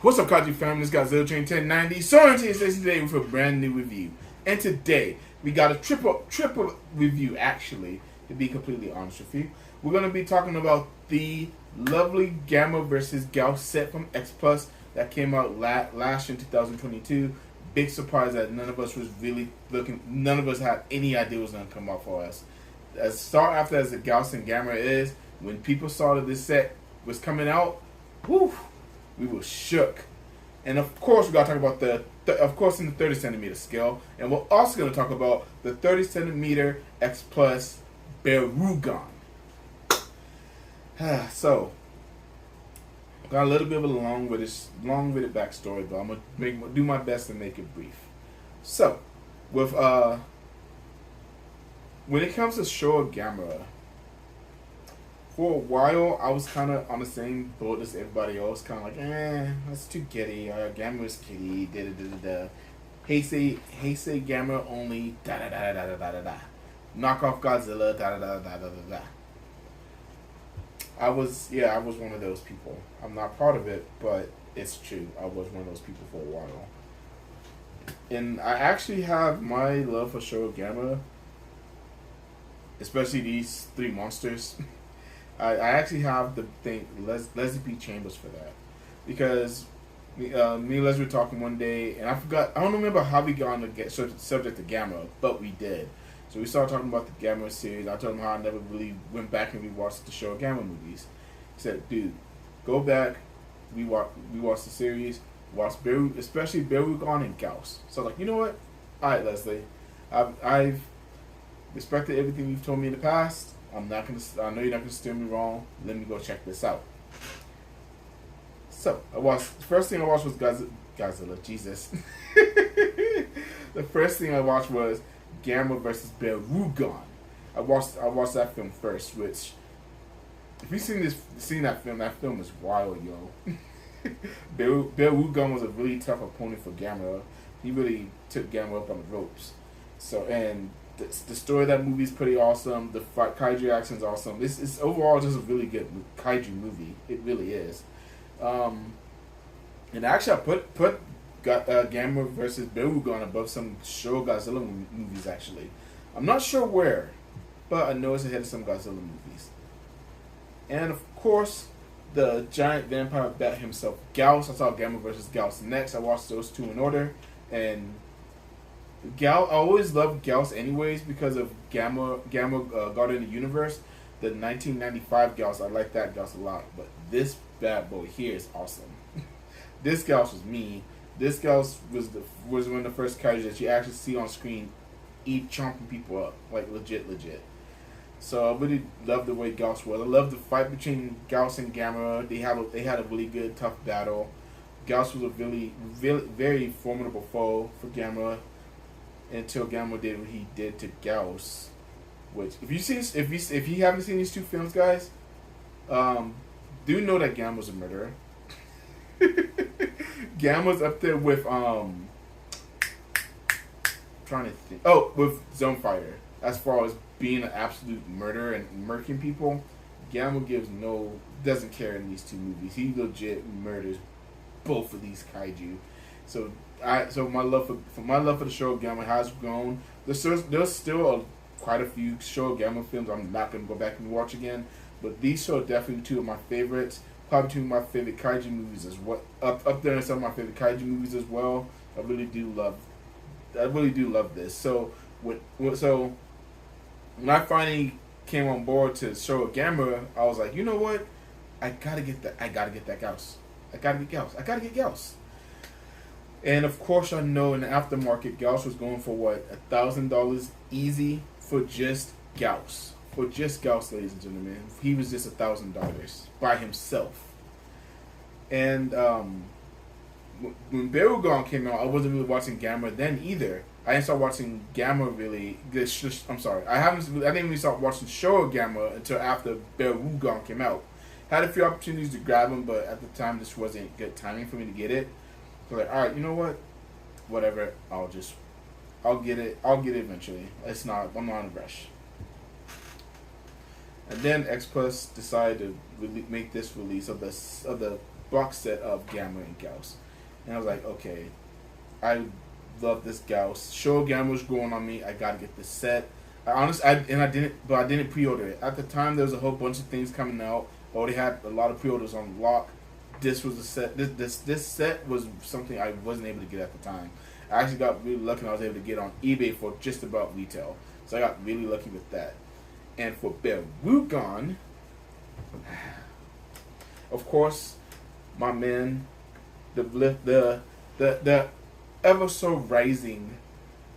What's up, Kaiju fam? This guy's Zero Train 1090. So today with a brand new review. And today we got a triple review, actually, to be completely honest with you. We're gonna be talking about the lovely Gamera vs. Gyaos set from X Plus that came out last year in 2022. Big surprise that none of us was really looking. None of us had any idea it was gonna come out for us. As far after as the Gyaos and Gamera is, when people saw that this set was coming out, whew, we were shook. And of course, we gotta talk about of course, in the 30 centimeter scale, and we're also gonna talk about the 30 centimeter X Plus Barugon. So, got a little bit of a long-winded backstory, but I'm gonna do my best to make it brief. So, with when it comes to Showa Gamera, for a while, I was kind of on the same boat as everybody else. Kind of like, that's too kiddie. Gamera's kiddie. Da-da-da-da-da. Heisei Gamera only. Da-da-da-da-da-da-da-da. Knock off Godzilla. Da-da-da-da-da-da-da. I was one of those people. I'm not proud of it, but it's true. I was one of those people for a while. And I actually have my love for Showa Gamera, especially these three monsters. I actually have the thing Leslie P. Chambers for that, because me and Leslie were talking one day, and I don't remember how we got on the subject of Gamera, but we did. So we started talking about the Gamera series. I told him how I never really went back and rewatched the Showa Gamera movies. He said, "Dude, go back, rewatch the series, watch especially Barugon and Gyaos." So I was like, you know what? All right, Leslie, I've respected everything you've told me in the past. I know you're not gonna steer me wrong. Let me go check this out. So the first thing I watched was Godzilla. Jesus. The first thing I watched was Gamera vs. Barugon. I watched that film first, which, if you've seen that film is wild, yo. Barugon was a really tough opponent for Gamera. He really took Gamera up on the ropes. So, and the story of that movie is pretty awesome. The kaiju action is awesome. This is overall just a really good kaiju movie. It really is. And actually, I put Gamera versus Barugon above some Showa Godzilla movies. Actually, I'm not sure where, but I know it's ahead of some Godzilla movies. And of course, the giant vampire bat himself, Gyaos. I saw Gamera versus Gyaos next. I watched those two in order, and I always loved Gyaos anyways because of Gamera Guardian of the Universe. The 1995 Gyaos, I like that Gyaos a lot. But this bad boy here is awesome. This Gyaos was mean. This Gyaos was one of the first characters that you actually see on screen chomping people up. Like, legit. So I really love the way Gyaos was. I love the fight between Gyaos and Gamera. They had a really good, tough battle. Gyaos was a really, very formidable foe for Gamera, until Gamera did what he did to Gyaos, which if you haven't seen these two films, guys, do know that Gamera's a murderer. Gamera's up there with trying to think. Oh, with Zone Fighter, as far as being an absolute murderer and murking people, Gamma doesn't care in these two movies. He legit murders both of these kaiju. So my love for the Showa Gamma has grown. There's still quite a few Showa Gamma films I'm not gonna go back and watch again, but these two are definitely two of my favorites. Probably two of my favorite kaiju movies as well. Up there in some of my favorite kaiju movies as well. I really do love this. So when I finally came on board to Showa Gamera, I was like, you know what? I gotta get that Gyaos. I gotta get Gyaos. And of course, I know in the aftermarket, Gyaos was going for what, $1,000 easy for just Gyaos. For just Gyaos, ladies and gentlemen, he was just $1,000 by himself. And when Barugon came out, I wasn't really watching Gamera then either. I didn't start watching Gamera really. I'm sorry, I didn't really start watching Showa Gamera until after Barugon came out. Had a few opportunities to grab him, but at the time this wasn't good timing for me to get it. So like, all right, you know what? Whatever. I'll get it. I'll get it eventually. I'm not in a rush. And then X Plus decided to make this release of the box set of Gamera and Gyaos. And I was like, okay, I love this Gyaos. Showa Gamera was growing on me. I gotta get this set. I didn't pre-order it. At the time, there was a whole bunch of things coming out. I already had a lot of pre-orders on lock. This was a set. This set was something I wasn't able to get at the time. I actually got really lucky and I was able to get on eBay for just about retail. So I got really lucky with that. And for Barugon, of course, my man, the ever so rising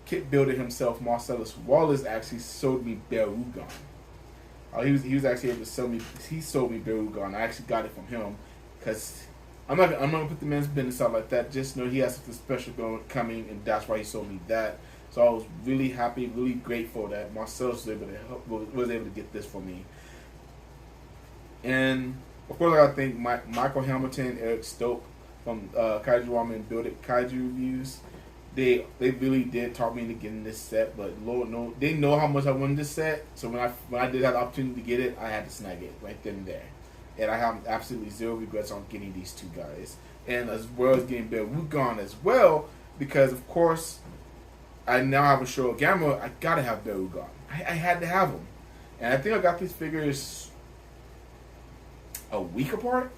kit builder himself, Marcellus Wallace, actually sold me Barugon. He was actually able to sell me. He sold me Barugon. I actually got it from him because I'm not gonna put the man's business out like that. Just know he has something special coming, and that's why he sold me that. So I was really happy, really grateful that Marcellus was able to get this for me. And of course, I gotta thank Michael Hamilton, Eric Stoke from Kaiju Ramen Build It Kaiju Reviews. They really did talk me into getting this set, but Lord no, they know how much I wanted this set. So when I did have the opportunity to get it, I had to snag it right then and there. And I have absolutely zero regrets on getting these two guys, and as well as getting Barugon as well, because of course I now have a Showa Gamera. I gotta have Barugon. I had to have them, and I think I got these figures a week apart.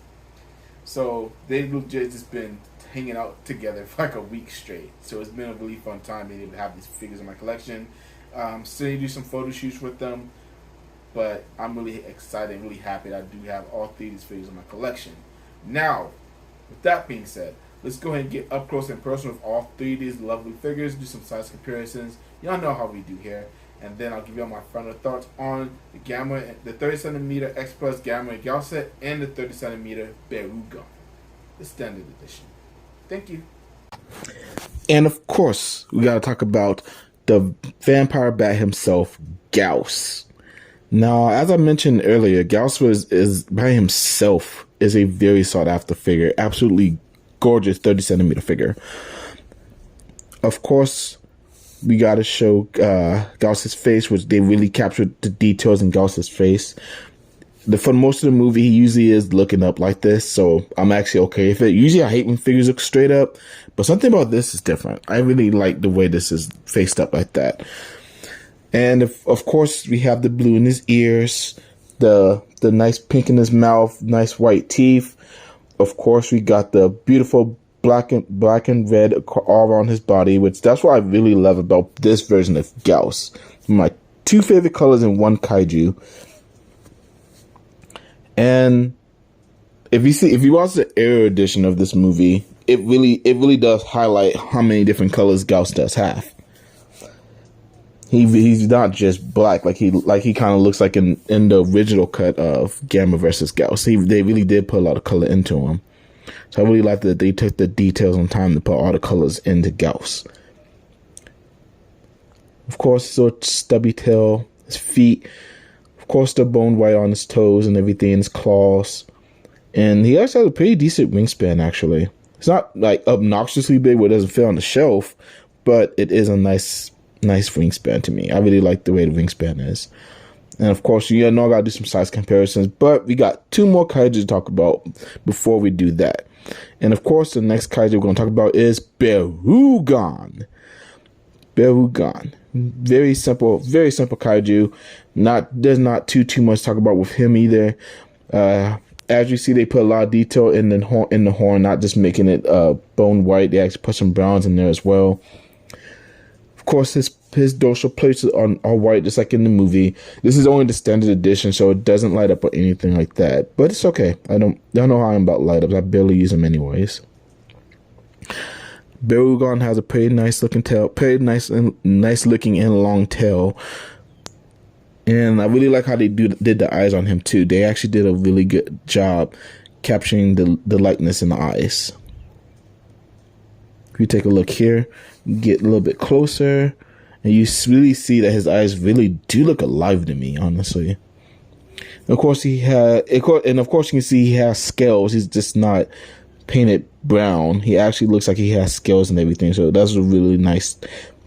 So they've legit just been hanging out together for like a week straight. So it's been a really fun time being able to have these figures in my collection. Still need to do some photo shoots with them, but I'm really excited and really happy that I do have all three of these figures in my collection. Now, with that being said, let's go ahead and get up close and personal with all three of these lovely figures, do some size comparisons. Y'all know how we do here. And then I'll give you all my final thoughts on the Gamera, the 30cm X Plus Gamera Gyaos set, and the 30cm Barugon, the standard edition. Thank you. And of course, we gotta talk about the vampire bat himself, Gyaos. Now, as I mentioned earlier, Gyaos is by himself is a very sought after figure, absolutely gorgeous 30cm figure. Of course, we gotta show Gyaos' face, which they really captured the details in Gyaos' face. For most of the movie, he usually is looking up like this, so I'm actually okay with it. Usually I hate when figures look straight up, but something about this is different. I really like the way this is faced up like that. And of course, we have the blue in his ears, the nice pink in his mouth, nice white teeth. Of course, we got the beautiful black and red all around his body, which that's what I really love about this version of Gyaos. My two favorite colors in one kaiju. And if you watch the Air edition of this movie, it really does highlight how many different colors Gyaos does have. He's not just black like he kind of looks like in the original cut of Gamera versus Gyaos. They really did put a lot of color into him. So I really like that they took the details and time to put all the colors into Gyaos. Of course, so stubby tail, his feet. Of course, the bone white on his toes and everything, his claws. And he actually has a pretty decent wingspan, actually. It's not like obnoxiously big where it doesn't fit on the shelf, but it is a nice nice wingspan to me. I really like the way the wingspan is. And of course, you know I gotta do some size comparisons, but we got 2 more kaiju to talk about before we do that. And of course, the next kaiju we're gonna talk about is Barugon. Barugon. Very simple kaiju. There's not too much to talk about with him either. As you see, they put a lot of detail in the horn, not just making it bone white. They actually put some browns in there as well. Of course, his dorsal plates are white, just like in the movie. This is only the standard edition, so it doesn't light up or anything like that. But it's okay. I don't know how I'm about light ups. I barely use them anyways. Barugon has a pretty nice looking tail, nice looking and long tail. And I really like how they did the eyes on him too. They actually did a really good job capturing the likeness in the eyes. If you take a look here, get a little bit closer, and you really see that his eyes really do look alive to me, honestly. Of course, you can see he has scales. He's just not painted brown. He actually looks like he has scales and everything. So that's a really nice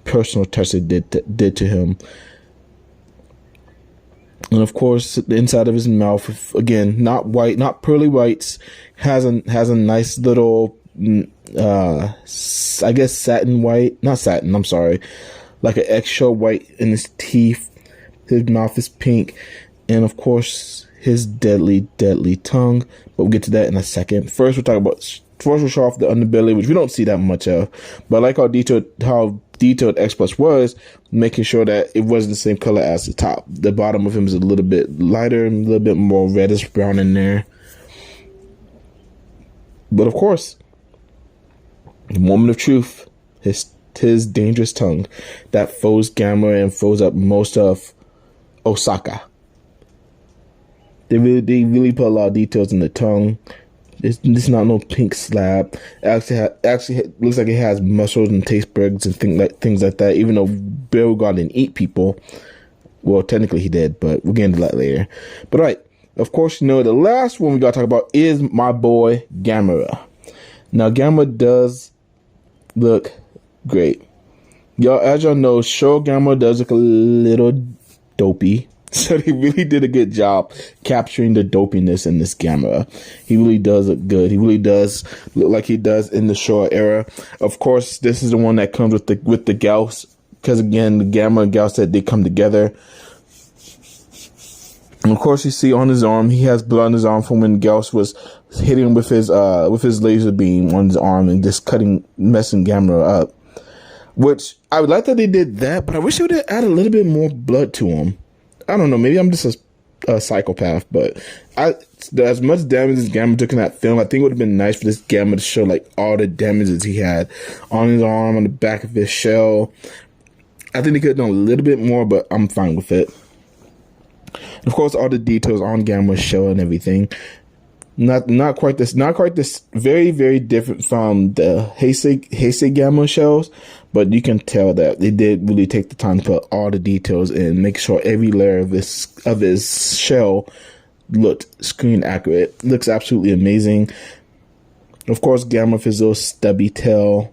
personal touch they did to him. And of course, the inside of his mouth, again, not white, not pearly whites, has a nice little, I guess satin white, not satin, I'm sorry, like an eggshell white in his teeth. His mouth is pink, and of course, his deadly tongue. But we'll get to that in a second. First, we'll show off the underbelly, which we don't see that much of. But I like how detailed X-Plus was, making sure that it wasn't the same color as the top. The bottom of him is a little bit lighter and a little bit more reddish brown in there. But of course, the moment of truth, his dangerous tongue that folds Gamera and folds up most of Osaka. They really put a lot of details in the tongue. It's not no pink slab. It actually looks like it has muscles and taste buds and things like that. Even though Barugon didn't eat people, well, technically he did, but we'll get into that later. But all right, of course, the last one we gotta talk about is my boy Gamera. Now, Gamera does look great. Y'all, as y'all know, Gamera does look a little dopey. So they really did a good job capturing the dopiness in this Gamera. He really does look good. He really does look like he does in the Showa era. Of course, this is the one that comes with the Gyaos, because again, the Gamera and Gyaos said they come together. And of course, you see on his arm, he has blood on his arm from when Gyaos was hitting him with his laser beam on his arm and just messing Gamera up. Which I would like that they did that, but I wish they would have added a little bit more blood to him. I don't know, maybe I'm just a psychopath, but as much damage as Gamera took in that film, I think it would have been nice for this Gamera to show like all the damages he had on his arm, on the back of his shell. I think they could have done a little bit more, but I'm fine with it. Of course, all the details on Gamera's shell and everything. Not quite this very, very different from the Heisei Gamera shells, but you can tell that they did really take the time to put all the details in, make sure every layer of his shell looked screen accurate. Looks absolutely amazing. Of course, Gamera with his little stubby tail.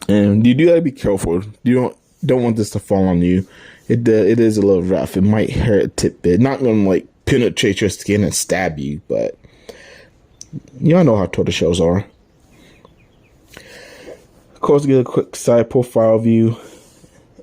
And you do gotta be careful. You don't want this to fall on you. It is a little rough. It might hurt a tidbit. Not gonna like penetrate your skin and stab you, but y'all know how tortoiseshells are. Of course, get a quick side profile view,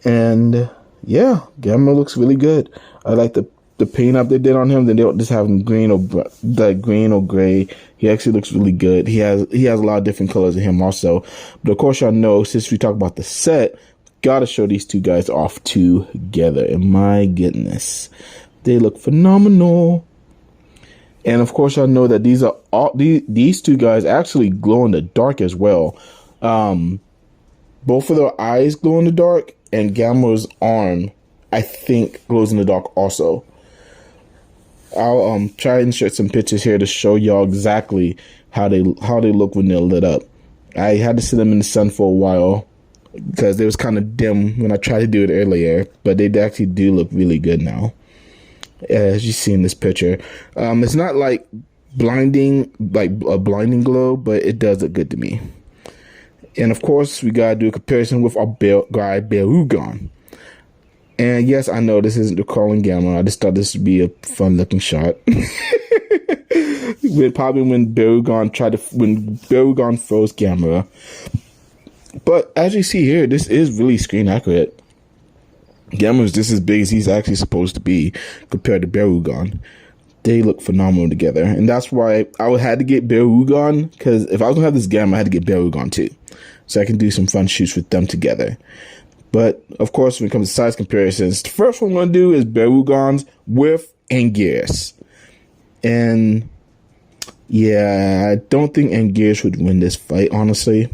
and yeah, Gamera looks really good. I like the paint up they did on him. They don't just have him green or gray. He actually looks really good. He has a lot of different colors in him also. But of course, y'all know, since we talk about the set, gotta show these two guys off together. And my goodness, they look phenomenal. And of course, y'all know that these two guys actually glow in the dark as well. Both of their eyes glow in the dark, and Gamera's arm, I think, glows in the dark also. I'll try and insert some pictures here to show y'all exactly how they look when they're lit up. I had to sit them in the sun for a while because it was kind of dim when I tried to do it earlier, but they actually do look really good now, as you see in this picture. It's not like blinding, like a blinding glow, but it does look good to me. And of course, we gotta do a comparison with our guy Barugon. And yes, I know this isn't the calling Gamera. I just thought this would be a fun looking shot. Probably when Barugon froze Gamera. But as you see here, this is really screen accurate. Gamera's just as big as he's actually supposed to be compared to Barugon. They look phenomenal together. And that's why I had to get Barugon, because if I was going to have this Gamera, I had to get Barugon too. So I can do some fun shoots with them together. But, of course, when it comes to size comparisons, the first one I'm going to do is Barugon's with Anguirus. And, yeah, I don't think Anguirus would win this fight, honestly.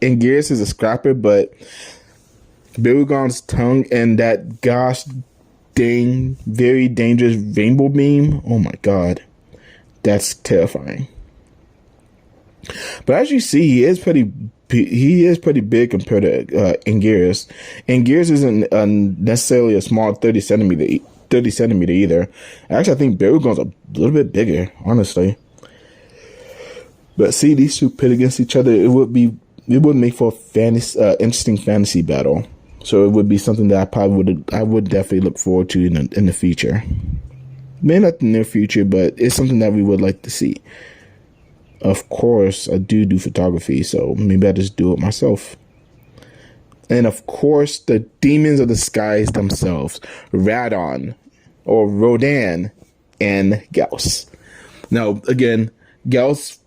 Anguirus is a scrapper, but Barugon's tongue and that gosh dang very dangerous rainbow beam, oh my god, that's terrifying. But as you see, he is pretty big compared to Anguirus. Anguirus isn't necessarily a small 30 centimeter either. Actually, I think Barugon's a little bit bigger, honestly. But see, these two pit against each other, it would make for a interesting fantasy battle. So it would be something that I would definitely look forward to in the future. Maybe not the near future, but it's something that we would like to see. Of course, I do photography, so maybe I just do it myself. And of course, the demons of the skies themselves, Radon, or Rodan, and Gyaos. Now, again, Gyaos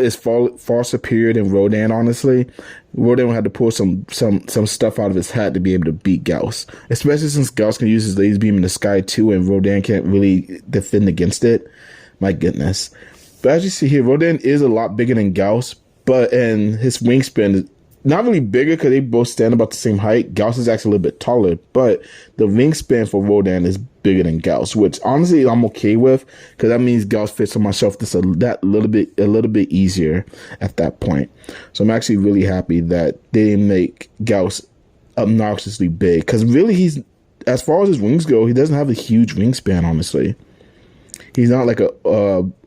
is far superior than Rodan, honestly. Rodan had to pull some stuff out of his hat to be able to beat Gyaos. Especially since Gyaos can use his laser beam in the sky too, and Rodan can't really defend against it. My goodness. But as you see here, Rodan is a lot bigger than Gyaos, and his wingspan is not really bigger because they both stand about the same height. Gyaos is actually a little bit taller, but the wingspan for Rodan is bigger than Gyaos, which honestly I'm okay with, because that means Gyaos fits on my shelf just a little bit easier at that point. So I'm actually really happy that they didn't make Gyaos obnoxiously big, because really he's, as far as his wings go, he doesn't have a huge wingspan, honestly. He's not like a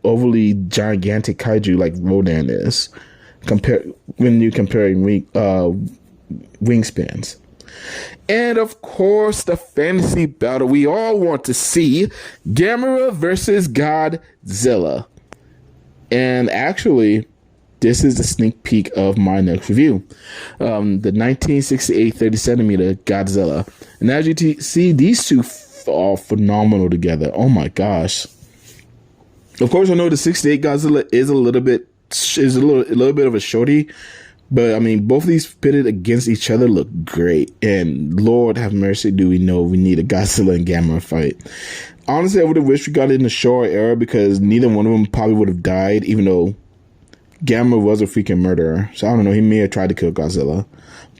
overly gigantic kaiju like Rodan is, when you're comparing wingspans. And of course, the fantasy battle we all want to see, Gamera versus Godzilla. And actually, this is a sneak peek of my next review. The 1968 30 centimeter Godzilla. And as you see, these two are phenomenal together. Oh my gosh. Of course, I know the 68 Godzilla is a little bit of a shorty, but I mean, both of these pitted against each other look great. And Lord have mercy, do we know we need a Godzilla and Gamera fight? Honestly, I would have wished we got it in the Showa era, because neither one of them probably would have died, even though Gamera was a freaking murderer. So I don't know, he may have tried to kill Godzilla.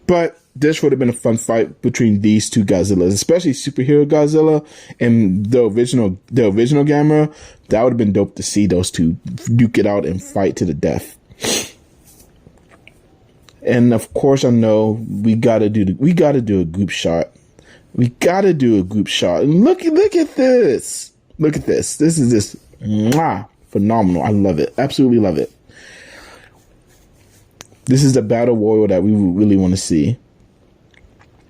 But this would have been a fun fight between these two Godzillas, especially superhero Godzilla and the original Gamera. That would have been dope to see those two duke it out and fight to the death. And of course, I know we gotta do a group shot. We gotta do a group shot. And look at this. Look at this. This is just phenomenal. I love it. Absolutely love it. This is the battle royal that we really want to see.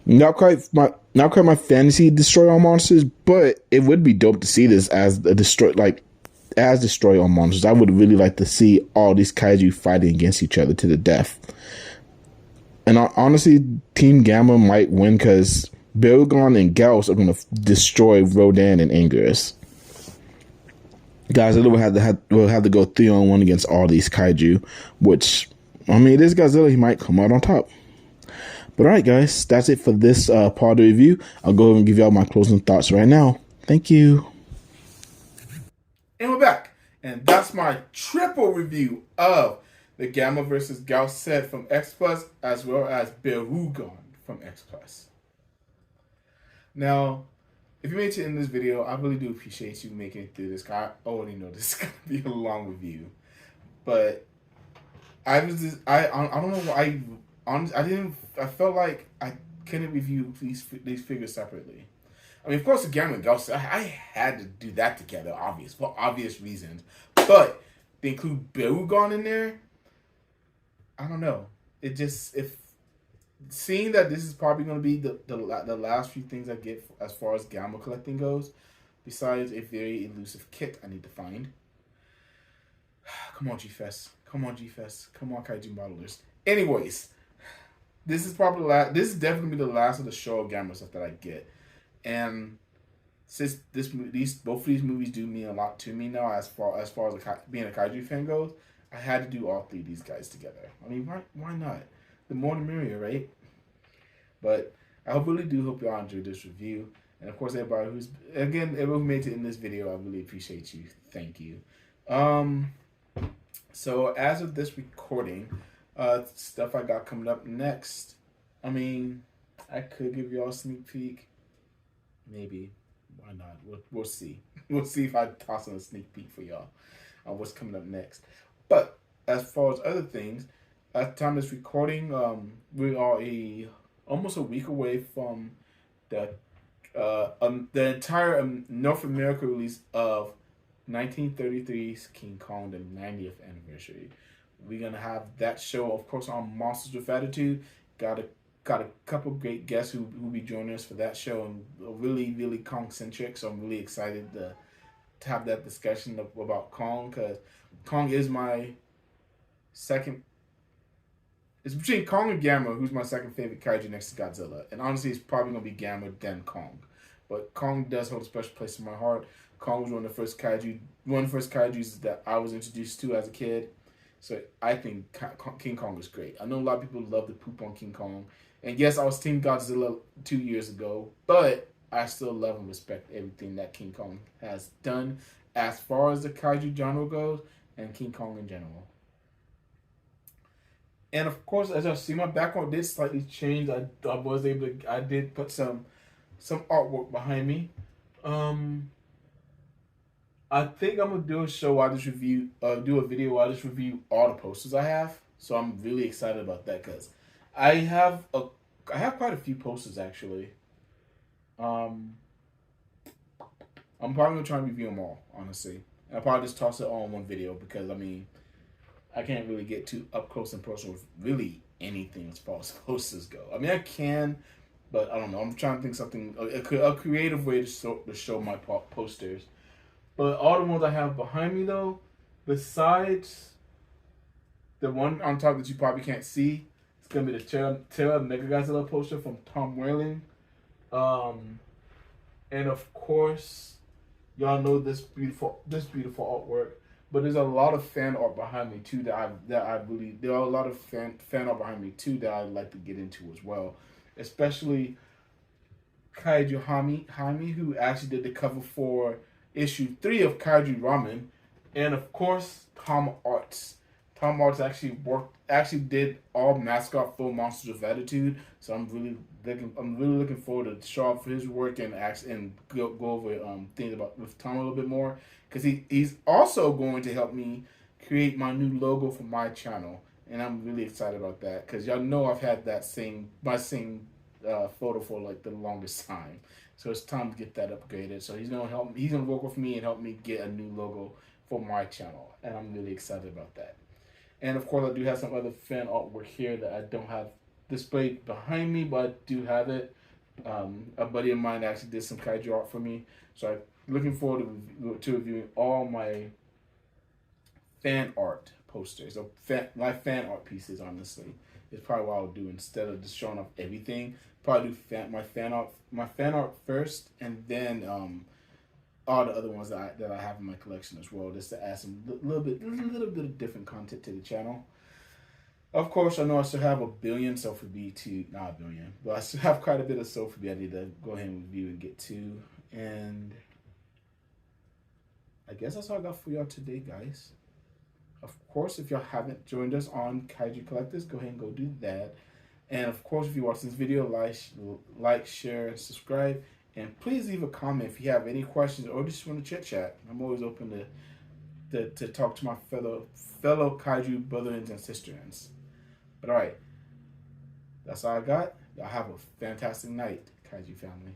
Not quite my fantasy destroy all monsters, but it would be dope to see this as destroy all monsters. I would really like to see all these kaiju fighting against each other to the death. And honestly, Team Gamma might win, because Barugon and Gyaos are going to destroy Rodan and Anguirus. Godzilla will have to go 3-on-1 against all these kaiju, which, I mean, this Godzilla, he might come out on top. But alright guys, that's it for this part of the review. I'll go ahead and give y'all my closing thoughts right now. Thank you. And we're back. And that's my triple review of the Gamera vs. Gyaos set from X Plus, as well as Barugon from X Plus. Now, if you made it to the end of this video, I really do appreciate you making it through this. I already know this is going to be a long review. But I don't know why I felt like I couldn't review these figures separately. I mean, of course, the Gamera and Gyaos, I had to do that together, for obvious reasons. But they include Barugon in there. I don't know. It just if seeing that this is probably going to be the last few things I get as far as gamma collecting goes, besides a very elusive kit I need to find. Come on, G-Fest. Come on, G-Fest. Come on, Kaiju modelers. Anyways, this is probably this is definitely the last of the show of Gamera stuff that I get, and since both of these movies do mean a lot to me now, as far as being a Kaiju fan goes, I had to do all three of these guys together. I mean, why not? The more the merrier, right? But I really do hope y'all enjoyed this review. And of course, everybody everyone who made it in this video, I really appreciate you. Thank you. So as of this recording, stuff I got coming up next. I mean, I could give y'all a sneak peek. Maybe. Why not? We'll see. We'll see if I toss in a sneak peek for y'all on what's coming up next. But as far as other things, at the time of this recording, we are almost a week away from the entire North America release of 1933's King Kong, the 90th anniversary. We're gonna have that show, of course, on Monsters with Attitude. Got a couple great guests who will be joining us for that show, and really Kong centric. So I'm really excited to have that discussion about Kong, because Kong is my second. It's between Kong and Gamera, who's my second favorite kaiju next to Godzilla. And honestly, it's probably going to be Gamera, then Kong. But Kong does hold a special place in my heart. Kong was one of the first kaijus that I was introduced to as a kid. So I think King Kong is great. I know a lot of people love to poop on King Kong. And yes, I was Team Godzilla 2 years ago. But I still love and respect everything that King Kong has done as far as the kaiju genre goes, and King Kong in general. And of course, as y'all see, my background did slightly change. I did put some artwork behind me. I think I'm gonna do a show where I just review, do a video where I just review all the posters I have. So I'm really excited about that, because I have quite a few posters actually. I'm probably gonna try and review them all, honestly. I'll probably just toss it all in one video, because I mean, I can't really get too up close and personal with really anything as far as posters go. I mean, I can, but I don't know. I'm trying to think something, a creative way to show my posters. But all the ones I have behind me, though, besides the one on top that you probably can't see, it's gonna be the Terra Mechagodzilla poster from Tom Welling. And of course, y'all know this beautiful artwork. But there's a lot of fan art behind me too there are a lot of fan art behind me too that I'd like to get into as well. Especially Kaiju Jaime, who actually did the cover for issue 3 of Kaiju Ramen, and of course Tom Arts. Tom Arts actually did all mascot full Monsters with Attitude. So I'm really looking forward to show off his work and go over things about with Tom a little bit more, because he's also going to help me create my new logo for my channel, and I'm really excited about that, because y'all know I've had my same photo for like the longest time. So it's time to get that upgraded. So he's gonna help. He's gonna work with me and help me get a new logo for my channel, and I'm really excited about that. And of course, I do have some other fan artwork here that I don't have displayed behind me, but I do have it. A buddy of mine actually did some kaiju art for me, so I'm looking forward to reviewing all my fan art posters, or my fan art pieces. Honestly, is probably what I'll do instead of just showing off everything. Probably do my fan art first, and then all the other ones that I have in my collection as well, just to add some little bit of different content to the channel. Of course, I know I still have a billion Sophie not a billion, but I still have quite a bit of Sophie I need to go ahead and review and get to. And I guess that's all I got for y'all today, guys. Of course, if y'all haven't joined us on Kaiju Collectors, go ahead and go do that. And of course, if you watch this video, like, share, and subscribe. And please leave a comment if you have any questions or just want to chit chat. I'm always open to talk to my fellow Kaiju brothers and sisters. But alright, that's all I got. Y'all have a fantastic night, Kaiju family.